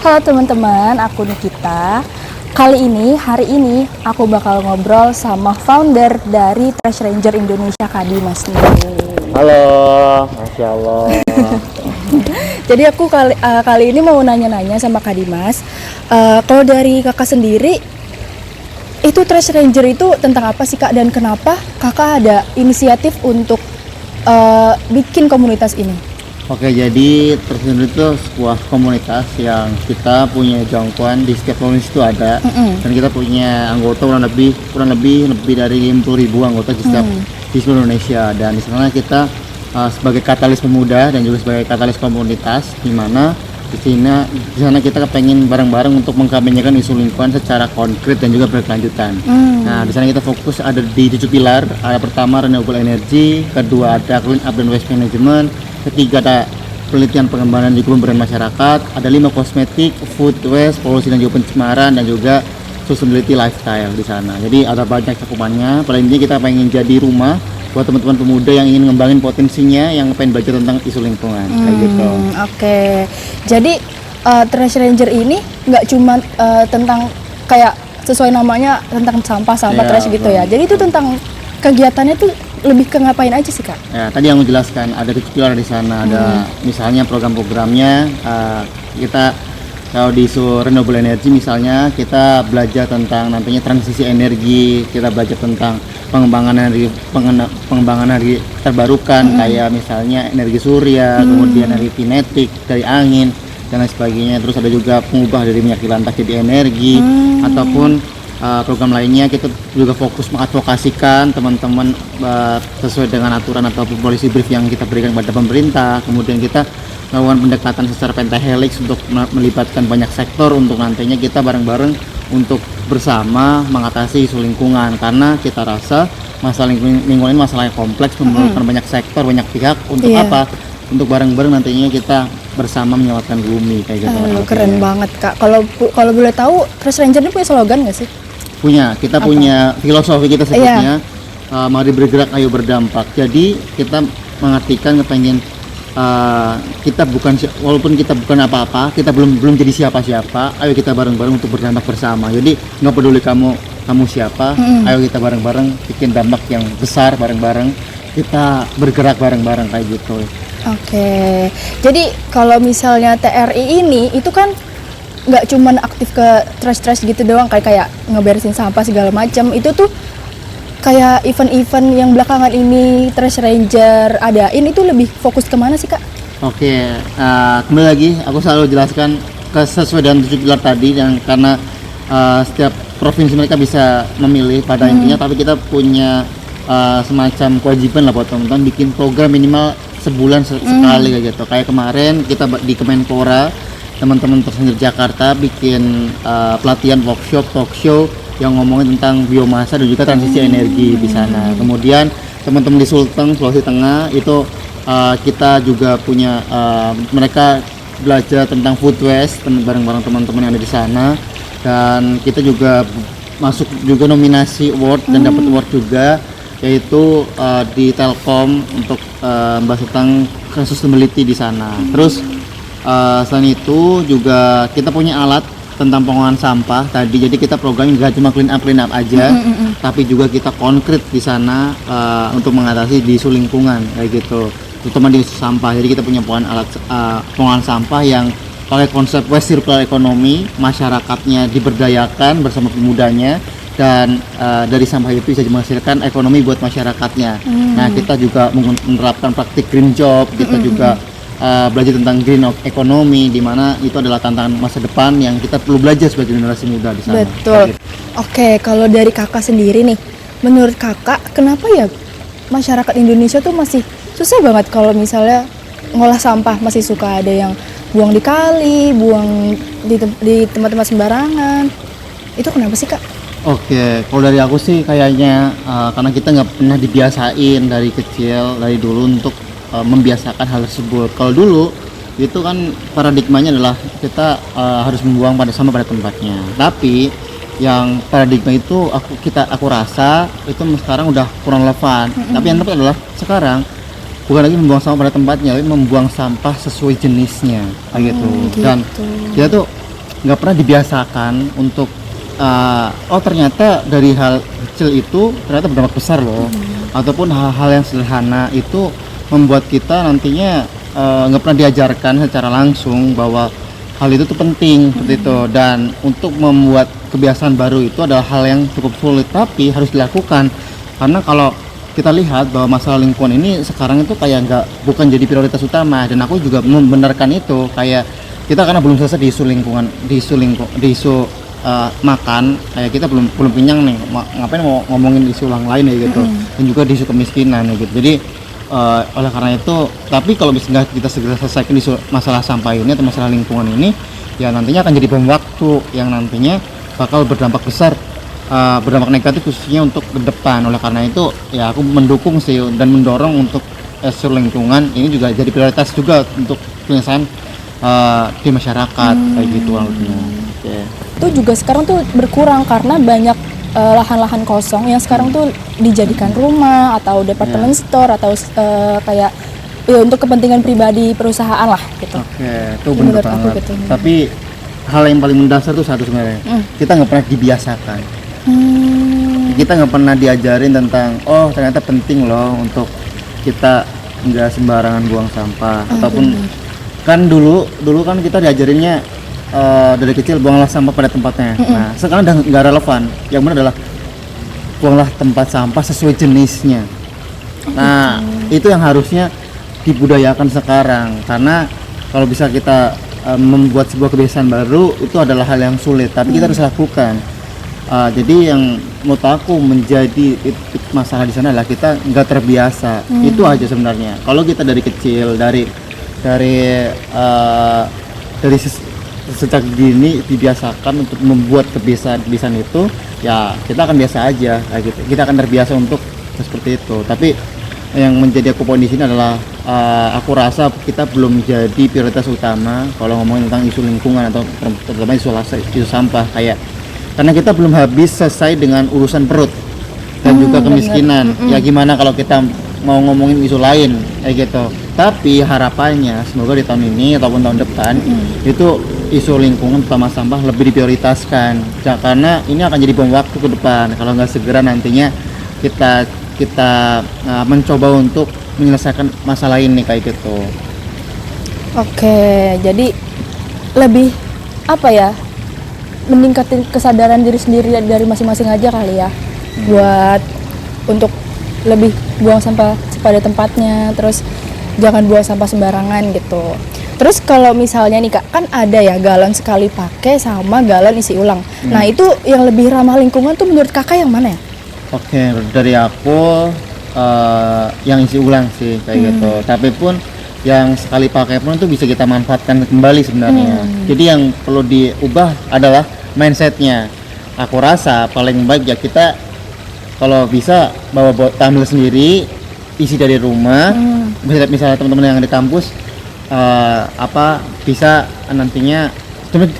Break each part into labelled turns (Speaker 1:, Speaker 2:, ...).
Speaker 1: Halo teman-teman, aku Nikita. Hari ini aku bakal ngobrol sama founder dari Trash Ranger Indonesia, Kak Dimas nih.
Speaker 2: Halo, Masya Allah.
Speaker 1: Jadi aku kali ini mau nanya-nanya sama Kak Dimas. Kalau dari kakak sendiri, itu Trash Ranger itu tentang apa sih Kak? Dan kenapa kakak ada inisiatif untuk bikin komunitas ini?
Speaker 2: Oke, jadi Trash Ranger itu sebuah komunitas yang kita punya jangkauan di setiap provinsi itu ada, dan kita punya anggota kurang lebih dari 50.000 anggota di seluruh Indonesia. Dan di sana kita sebagai katalis pemuda dan juga sebagai katalis komunitas, di mana di sana kita pengen bareng-bareng untuk mengkampanyekan isu lingkungan secara konkret dan juga berkelanjutan. Nah, di sana kita fokus ada di 7 pilar. Ada pertama renewable energy, kedua ada clean up dan waste management, ketiga ada penelitian pengembangan juga pemberdayaan masyarakat, ada 5 kosmetik, food waste, polusi dan juga pencemaran, dan juga sustainability lifestyle di sana. Jadi ada banyak cakupannya. Paling intinya kita pengen jadi rumah buat teman-teman pemuda yang ingin ngembangin potensinya, yang pengen belajar tentang isu lingkungan kayak gitu.
Speaker 1: Oke. Jadi Trash Ranger ini nggak cuma tentang kayak sesuai namanya tentang sampah trash gitu ya. Jadi itu tentang kegiatannya tuh lebih ke ngapain aja sih Kak?
Speaker 2: Ya, tadi yang menjelaskan ada 7 pilar di sana. Ada misalnya program-programnya, kita kalau di isu renewable energy misalnya kita belajar tentang nantinya transisi energi, kita belajar tentang pengembangan energi terbarukan, kayak misalnya energi surya, kemudian energi kinetik dari angin dan lain sebagainya. Terus ada juga pengubah dari minyak jelantah jadi energi, ataupun program lainnya. Kita juga fokus mengadvokasikan teman-teman sesuai dengan aturan ataupun policy brief yang kita berikan kepada pemerintah. Kemudian kita melakukan pendekatan secara pentahelix untuk melibatkan banyak sektor untuk nantinya kita bareng-bareng untuk bersama mengatasi isu lingkungan, karena kita rasa masalah lingkungan ini masalah yang kompleks, memerlukan banyak sektor, banyak pihak untuk apa? Untuk bareng-bareng nantinya kita bersama menyelamatkan bumi kayak gitu.
Speaker 1: Keren banget Kak. Kalau boleh tahu, Trash Ranger ini punya slogan nggak sih?
Speaker 2: Kita punya filosofi kita sebutnya, mari bergerak ayo berdampak. Jadi kita mengartikan kepengen walaupun kita bukan apa-apa, kita belum jadi siapa-siapa, ayo kita bareng-bareng untuk berdampak bersama. Jadi nggak peduli kamu siapa, ayo kita bareng-bareng bikin dampak yang besar bareng-bareng, kita bergerak bareng-bareng kayak gitu.
Speaker 1: Oke, jadi kalau misalnya TRI ini itu kan nggak cuman aktif ke trash gitu doang, kayak ngeberesin sampah segala macam. Itu tuh kayak event-event yang belakangan ini Trash Ranger adain itu lebih fokus kemana sih Kak?
Speaker 2: Oke, kembali lagi aku selalu jelaskan sesuai dengan 7 pilar tadi, dan karena setiap provinsi mereka bisa memilih pada intinya, tapi kita punya semacam kewajiban lah buat teman-teman bikin program minimal sebulan sekali kayak gitu. Kayak kemarin kita di Kemenpora, teman-teman Trash Ranger Jakarta bikin pelatihan workshop talk show yang ngomongin tentang biomasa dan juga transisi energi di sana. Kemudian teman-teman di Sulteng, Sulawesi Tengah itu kita juga punya mereka belajar tentang food waste bareng-bareng teman-teman yang ada di sana, dan kita juga masuk juga nominasi award dan dapat award juga, yaitu di Telkom untuk membahas tentang sustainability di sana. Terus selain itu juga kita punya alat tentang pengolahan sampah tadi. Jadi kita programnya nggak cuma clean up aja, tapi juga kita konkret di sana untuk mengatasi di isu lingkungan kayak gitu, terutama di isu sampah. Jadi kita punya pengolahan sampah yang pakai konsep waste circular economy, masyarakatnya diberdayakan bersama pemudanya, dan dari sampah itu bisa menghasilkan ekonomi buat masyarakatnya. Nah, kita juga menerapkan praktik green job, kita juga belajar tentang green economy, di mana itu adalah tantangan masa depan yang kita perlu belajar sebagai generasi muda di sana.
Speaker 1: Betul. Oke, kalau dari kakak sendiri nih, menurut kakak kenapa ya masyarakat Indonesia tuh masih susah banget kalau misalnya ngolah sampah, masih suka ada yang buang di kali, buang di tempat-tempat sembarangan. Itu kenapa sih Kak?
Speaker 2: Oke, kalau dari aku sih kayaknya karena kita nggak pernah dibiasain dari kecil, dari dulu untuk membiasakan hal tersebut. Kalau dulu itu kan paradigmanya adalah kita harus membuang sampah pada tempatnya. Tapi yang paradigma itu aku rasa itu sekarang udah kurang relevan. Tapi yang tepat adalah sekarang bukan lagi membuang sampah pada tempatnya, tapi membuang sampah sesuai jenisnya kayak gitu. Dan dia tuh nggak pernah dibiasakan untuk oh ternyata dari hal kecil itu ternyata berdampak besar loh, ataupun hal-hal yang sederhana itu membuat kita nantinya nggak pernah diajarkan secara langsung bahwa hal itu tuh penting seperti itu. Dan untuk membuat kebiasaan baru itu adalah hal yang cukup sulit tapi harus dilakukan, karena kalau kita lihat bahwa masalah lingkungan ini sekarang itu kayak bukan jadi prioritas utama. Dan aku juga membenarkan itu, kayak kita karena belum selesai di isu makan, kayak kita belum kenyang nih, ngapain mau ngomongin isu yang lain ya gitu. Dan juga di isu kemiskinan ya gitu. Jadi oleh karena itu, tapi kalau misalnya kita segera selesaikan isu masalah sampah ini atau masalah lingkungan ini, ya nantinya akan jadi bom waktu yang nantinya bakal berdampak besar, berdampak negatif khususnya untuk ke depan. Oleh karena itu ya aku mendukung sih dan mendorong untuk isu lingkungan ini juga jadi prioritas juga untuk penyelesaian di masyarakat kayak gitu artinya.
Speaker 1: Itu juga sekarang tuh berkurang karena banyak lahan-lahan kosong yang sekarang tuh dijadikan rumah atau department store atau kayak ya untuk kepentingan pribadi perusahaan lah gitu.
Speaker 2: Itu benar banget.
Speaker 1: Gitu.
Speaker 2: Tapi hal yang paling mendasar tuh satu sebenarnya, kita nggak pernah dibiasakan. Kita nggak pernah diajarin tentang oh ternyata penting loh untuk kita nggak sembarangan buang sampah, ataupun kan dulu kan kita diajarinnya dari kecil buanglah sampah pada tempatnya. Nah sekarang udah nggak relevan. Yang benar adalah buanglah tempat sampah sesuai jenisnya. Nah itu yang harusnya dibudayakan sekarang, karena kalau bisa kita membuat sebuah kebiasaan baru itu adalah hal yang sulit, tapi kita harus lakukan. Jadi yang menurut aku menjadi masalah di sana adalah kita nggak terbiasa. Itu aja sebenarnya. Kalau kita dari kecil dari sejak dini dibiasakan untuk membuat kebiasaan itu, ya kita akan biasa aja kayak gitu. Kita akan terbiasa untuk seperti itu. Tapi yang menjadi aku poin di sini adalah aku rasa kita belum jadi prioritas utama kalau ngomongin tentang isu lingkungan atau terutama isu sampah, kayak karena kita belum habis selesai dengan urusan perut dan juga kemiskinan. Ya gimana kalau kita mau ngomongin isu lain kayak gitu. Tapi harapannya semoga di tahun ini ataupun tahun depan itu isu lingkungan terutama sampah lebih diprioritaskan ya, karena ini akan jadi bom waktu ke depan kalau nggak segera nantinya kita mencoba untuk menyelesaikan masalah ini kayak gitu.
Speaker 1: Oke, jadi lebih apa ya, meningkatin kesadaran diri sendiri dari masing-masing aja kali ya, buat untuk lebih buang sampah pada tempatnya, terus jangan buang sampah sembarangan gitu. Terus kalau misalnya nih Kak, kan ada ya galon sekali pakai sama galon isi ulang. Nah itu yang lebih ramah lingkungan tuh menurut Kakak yang mana ya?
Speaker 2: Oke, dari aku yang isi ulang sih kayak gitu. Tapi pun yang sekali pakai pun itu bisa kita manfaatkan kembali sebenarnya. Jadi yang perlu diubah adalah mindsetnya. Aku rasa paling baik ya kita kalau bisa bawa tumbler sendiri, isi dari rumah. Misalnya teman-teman yang di kampus bisa nantinya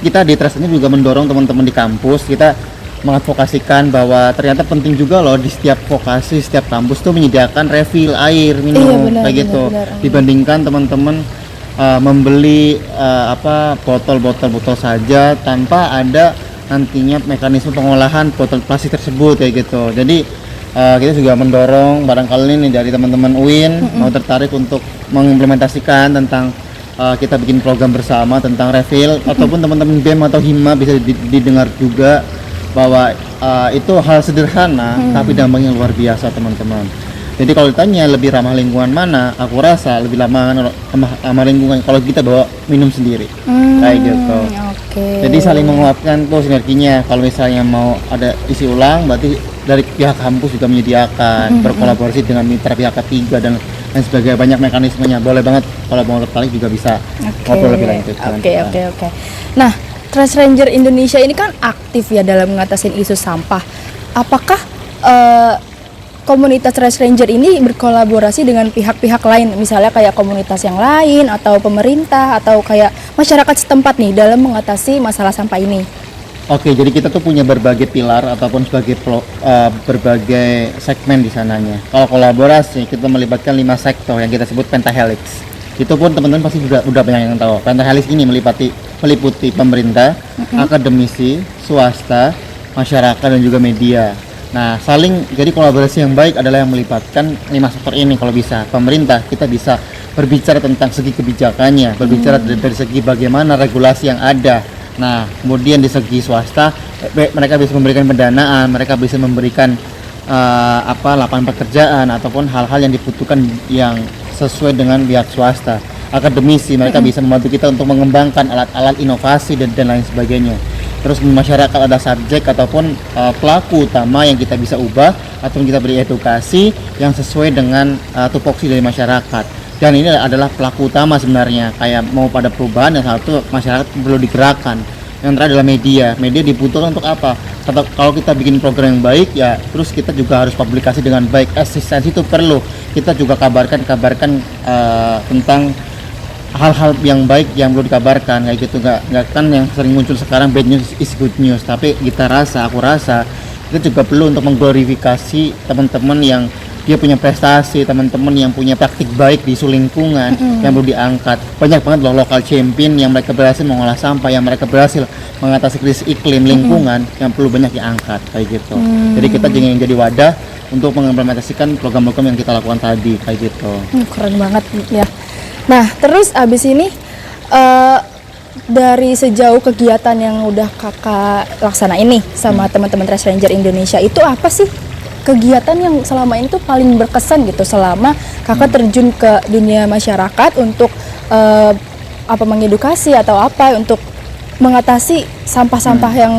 Speaker 2: kita di Trust ini juga mendorong teman-teman di kampus kita mengadvokasikan bahwa ternyata penting juga loh di setiap vokasi, setiap kampus tuh menyediakan refill air minum kayak gitu. Dibandingkan teman-teman membeli botol saja tanpa ada nantinya mekanisme pengolahan botol plastik tersebut kayak gitu. Jadi kita juga mendorong barangkali nih dari teman-teman UIN mau tertarik untuk mengimplementasikan tentang kita bikin program bersama tentang refill, ataupun teman-teman BEM atau HIMA bisa didengar juga bahwa itu hal sederhana tapi dampaknya luar biasa teman-teman. Jadi kalau ditanya lebih ramah lingkungan mana, aku rasa lebih ramah lingkungan kalau kita bawa minum sendiri kayak gitu. Jadi saling menguatkan tuh sinerginya. Kalau misalnya mau ada isi ulang, berarti dari pihak kampus juga menyediakan, berkolaborasi dengan mitra pihak ketiga dan sebagainya, banyak mekanismenya. Boleh banget kalau mau tertarik juga bisa ngobrol lebih lanjut.
Speaker 1: Oke. Nah, Trash Ranger Indonesia ini kan aktif ya dalam mengatasi isu sampah. Apakah komunitas Trash Ranger ini berkolaborasi dengan pihak-pihak lain, misalnya kayak komunitas yang lain atau pemerintah atau kayak masyarakat setempat nih dalam mengatasi masalah sampah ini?
Speaker 2: Oke, jadi kita tuh punya berbagai pilar ataupun berbagai segmen di sananya. Kalau kolaborasi kita melibatkan 5 sektor yang kita sebut pentahelix. Itu pun teman-teman pasti udah banyak yang tahu. Pentahelix ini meliputi meliputi pemerintah, akademisi, swasta, masyarakat dan juga media. Nah, jadi kolaborasi yang baik adalah yang melibatkan 5 sektor ini. Kalau bisa pemerintah, kita bisa berbicara tentang segi kebijakannya, berbicara dari segi bagaimana regulasi yang ada. Nah, kemudian di segi swasta, mereka bisa memberikan pendanaan, mereka bisa memberikan lapangan pekerjaan ataupun hal-hal yang dibutuhkan yang sesuai dengan pihak swasta. Akademisi, mereka bisa membantu kita untuk mengembangkan alat-alat inovasi dan lain sebagainya. Terus di masyarakat ada subjek ataupun pelaku utama yang kita bisa ubah atau kita beri edukasi yang sesuai dengan tupoksi dari masyarakat. Dan ini adalah pelaku utama sebenarnya, kayak mau pada perubahan yang satu masyarakat perlu digerakkan. Yang terakhir adalah media dibutuhkan untuk apa? Kalau kita bikin program yang baik ya, terus kita juga harus publikasi dengan baik. Eksistensi itu perlu, kita juga kabarkan tentang hal-hal yang baik yang perlu dikabarkan, kayak gitu. Nggak kan yang sering muncul sekarang bad news is good news, tapi aku rasa kita juga perlu untuk mengglorifikasi teman-teman yang dia punya prestasi, teman-teman yang punya praktik baik di isu lingkungan yang perlu diangkat. Banyak banget loh lokal champion yang mereka berhasil mengolah sampah, yang mereka berhasil mengatasi krisis iklim lingkungan yang perlu banyak diangkat, kayak gitu. Jadi kita jangan jadi wadah untuk mengimplementasikan program-program yang kita lakukan tadi, kayak gitu.
Speaker 1: Keren banget ya. Nah, terus abis ini dari sejauh kegiatan yang udah kakak laksanain nih sama teman-teman Trash Ranger Indonesia, itu apa sih kegiatan yang selama ini tuh paling berkesan gitu selama kakak terjun ke dunia masyarakat untuk mengedukasi atau untuk mengatasi sampah-sampah yang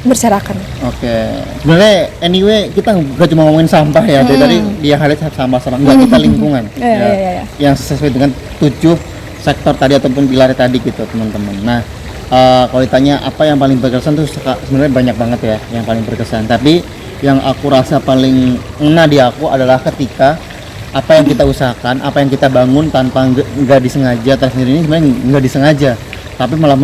Speaker 1: berserakan? Oke,
Speaker 2: sebenarnya anyway kita nggak cuma ngomongin sampah ya, dari tadi dia highlight sampah-sampah, nggak kita lingkungan yang sesuai dengan 7 sektor tadi ataupun pilar tadi gitu teman-teman. Nah, kalau ditanya apa yang paling berkesan tuh sebenarnya banyak banget ya yang paling berkesan, tapi yang aku rasa paling ngena di aku adalah ketika apa yang kita usahakan, apa yang kita bangun tanpa nggak disengaja, tersendiri ini sebenarnya nggak disengaja, tapi malah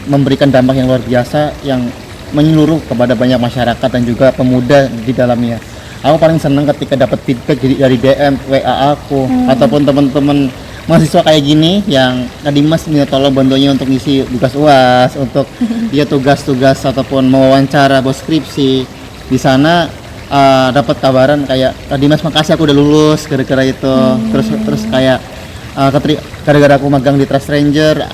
Speaker 2: memberikan dampak yang luar biasa yang menyeluruh kepada banyak masyarakat dan juga pemuda di dalamnya. Aku paling senang ketika dapat feedback dari DM, WA aku ataupun teman-teman mahasiswa kayak gini yang tadi Mas minta tolong bantunya untuk ngisi tugas UAS, untuk dia tugas-tugas ataupun mewawancara buat skripsi. Di sana dapat kabaran kayak tadi Mas makasih aku udah lulus gara-gara itu. Terus kayak gara-gara aku magang di Trash Ranger,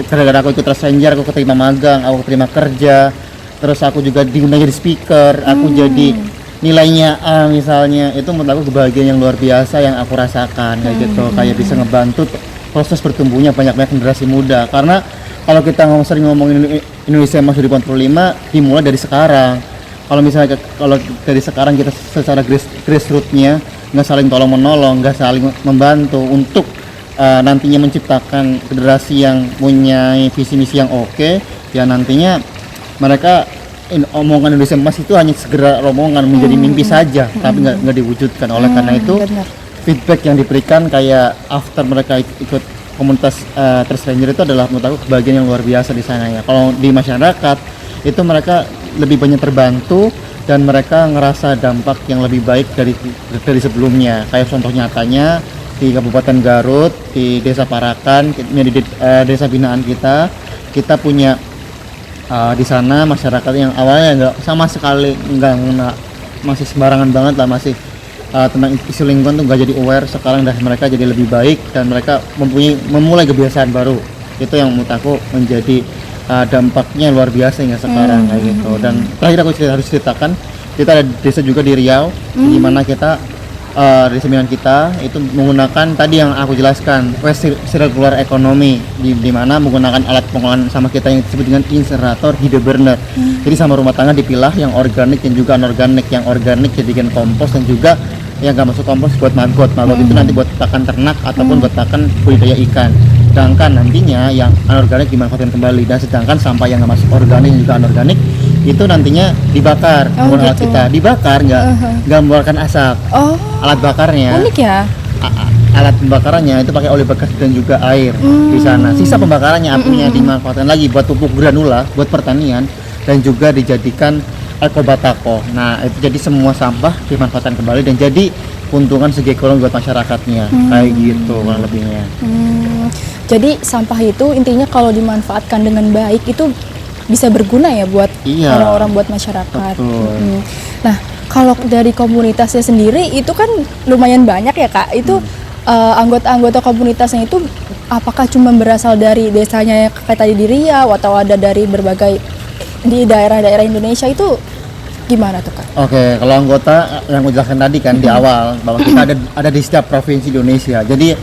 Speaker 2: gara-gara aku ikut Trash Ranger aku keterima magang, aku keterima kerja, terus aku juga diundang jadi speaker, aku jadi nilainya A misalnya. Itu menurut aku kebahagiaan yang luar biasa yang aku rasakan, kayak gitu. Kayak bisa ngebantu proses bertumbuhnya banyak-banyak generasi muda, karena kalau kita sering ngomongin Indonesia Emas 2045 dimulai dari sekarang. Kalau misalnya dari sekarang kita secara grassroots-nya nggak saling tolong menolong, nggak saling membantu untuk nantinya menciptakan generasi yang punya visi misi yang oke, ya nantinya mereka omongan Indonesia Emas itu hanya segera omongan, menjadi mimpi saja, tapi nggak diwujudkan. Oleh karena itu feedback yang diberikan kayak after mereka ikut komunitas Trash Ranger itu adalah menurut aku kebahagiaan yang luar biasa di sana ya. Kalau di masyarakat itu mereka lebih banyak terbantu dan mereka ngerasa dampak yang lebih baik dari sebelumnya. Kayak contoh nyatanya di Kabupaten Garut, di Desa Parakan, di desa binaan kita punya di sana masyarakat yang awalnya nggak sama sekali masih sembarangan banget lah, masih tentang isu lingkungan tuh nggak jadi aware. Sekarang mereka jadi lebih baik dan mereka memulai kebiasaan baru. Itu yang menurut aku menjadi dampaknya luar biasa hingga sekarang, kayak gitu. Dan terakhir aku harus ceritakan, kita ada desa juga di Riau, di mana kita desa binaan kita itu menggunakan tadi yang aku jelaskan, waste circular economy, di mana menggunakan alat pengolahan sampah kita yang disebut dengan incinerator hide burner. Jadi sampah rumah tangga dipilah yang organik dan juga anorganik. Yang organik jadikan kompos dan juga yang nggak masuk kompos buat maggot itu nanti buat pakan ternak ataupun buat pakan budidaya ikan. Sedangkan nantinya yang anorganik dimanfaatkan kembali, dan sedangkan sampah yang nggak masuk organik dan juga anorganik itu nantinya dibakar. Alat kita dibakar nggak mengeluarkan asap. Alat bakarnya
Speaker 1: unik ya.
Speaker 2: Alat pembakarannya itu pakai oli bekas dan juga air di sana. Sisa pembakarannya apinya dimanfaatkan lagi buat pupuk granula, buat pertanian, dan juga dijadikan ekobatako. Nah itu jadi semua sampah dimanfaatkan kembali dan jadi keuntungan segi ekonomi buat masyarakatnya, kayak gitu kurang lebihnya.
Speaker 1: Jadi sampah itu intinya kalau dimanfaatkan dengan baik itu bisa berguna ya buat
Speaker 2: Iya.
Speaker 1: orang-orang, buat masyarakat.
Speaker 2: Betul.
Speaker 1: Nah, kalau dari komunitasnya sendiri itu kan lumayan banyak ya Kak. Itu anggota-anggota komunitasnya itu apakah cuma berasal dari desanya yang kayak tadi di Riau atau ada dari berbagai di daerah-daerah Indonesia itu gimana tuh Kak?
Speaker 2: Oke, kalau anggota yang gue jelaskan tadi kan di awal bahwa kita ada di setiap provinsi Indonesia. Jadi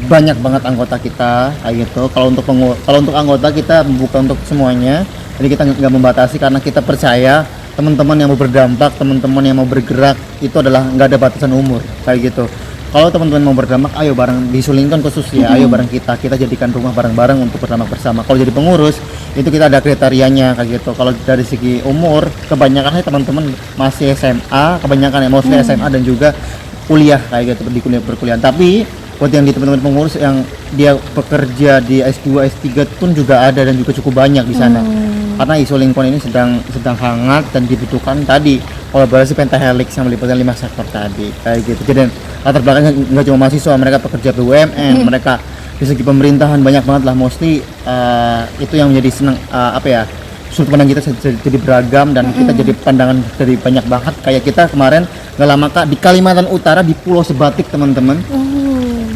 Speaker 2: banyak banget anggota kita kayak gitu. Kalau untuk anggota kita bukan untuk semuanya. Jadi kita nggak membatasi karena kita percaya teman-teman yang mau berdampak, teman-teman yang mau bergerak itu adalah nggak ada batasan umur kayak gitu. Kalau teman-teman mau berdampak, ayo bareng di Sulington khusus ya, ayo bareng kita jadikan rumah bareng-bareng untuk berdampak bersama. Kalau jadi pengurus, itu kita ada kriterianya kayak gitu. Kalau dari segi umur, kebanyakan teman-teman masih SMA, kebanyakan ya mostly SMA dan juga kuliah kayak gitu, di perkuliahan. Tapi buat yang di teman-teman pengurus yang dia bekerja di S2, S3 pun juga ada dan juga cukup banyak di sana. Karena isu lingkungan ini sedang hangat dan dibutuhkan tadi kolaborasi pentahelix yang melibatkan 5 sektor tadi kayak gitu. Jadi latar belakangnya nggak cuma mahasiswa, mereka pekerja BUMN, mereka di segi pemerintahan banyak banget lah, mostly itu yang menjadi senang sudut pandang kita jadi beragam dan kita jadi pandangan dari banyak banget. Kayak kita kemarin nggak lama Kak di Kalimantan Utara di Pulau Sebatik teman-teman.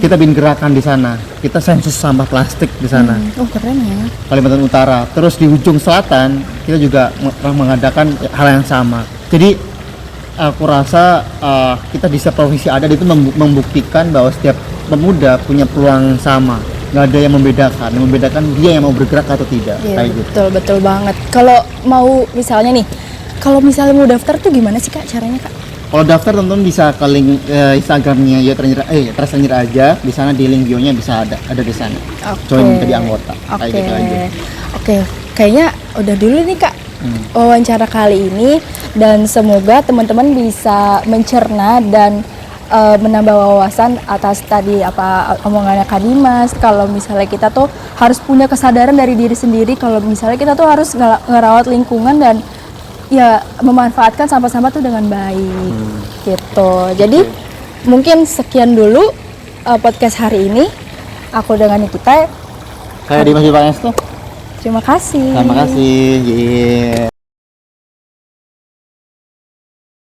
Speaker 2: Kita bikin gerakan di sana. Kita sensus sampah plastik di sana.
Speaker 1: Oh keren ya.
Speaker 2: Kalimantan Utara. Terus di ujung selatan kita juga mengadakan hal yang sama. Jadi aku rasa kita di setiap provinsi ada itu membuktikan bahwa setiap pemuda punya peluang sama. Nggak ada yang membedakan. Yang membedakan dia yang mau bergerak atau tidak.
Speaker 1: Iya,
Speaker 2: Kayak gitu.
Speaker 1: betul banget. Kalau mau misalnya nih, kalau misalnya mau daftar tuh gimana sih Kak caranya Kak?
Speaker 2: Kalau daftar teman-teman bisa ke link Instagramnya Trust Ranger aja. Di sana di link bio-nya bisa ada di sana. Join jadi anggota. Kayak gitu aja.
Speaker 1: Oke, kayaknya udah dulu nih Kak wawancara kali ini, dan semoga teman-teman bisa mencerna dan menambah wawasan atas tadi apa omongannya Kak Dimas. Kalau misalnya kita tuh harus punya kesadaran dari diri sendiri kalau misalnya kita tuh harus ngerawat lingkungan dan ya memanfaatkan sampah-sampah tuh dengan baik gitu. Jadi mungkin sekian dulu podcast hari ini. Aku dengan Nikita.
Speaker 2: Kayak Dimas Bipang tuh.
Speaker 1: Terima kasih.
Speaker 2: Terima kasih. Yeah.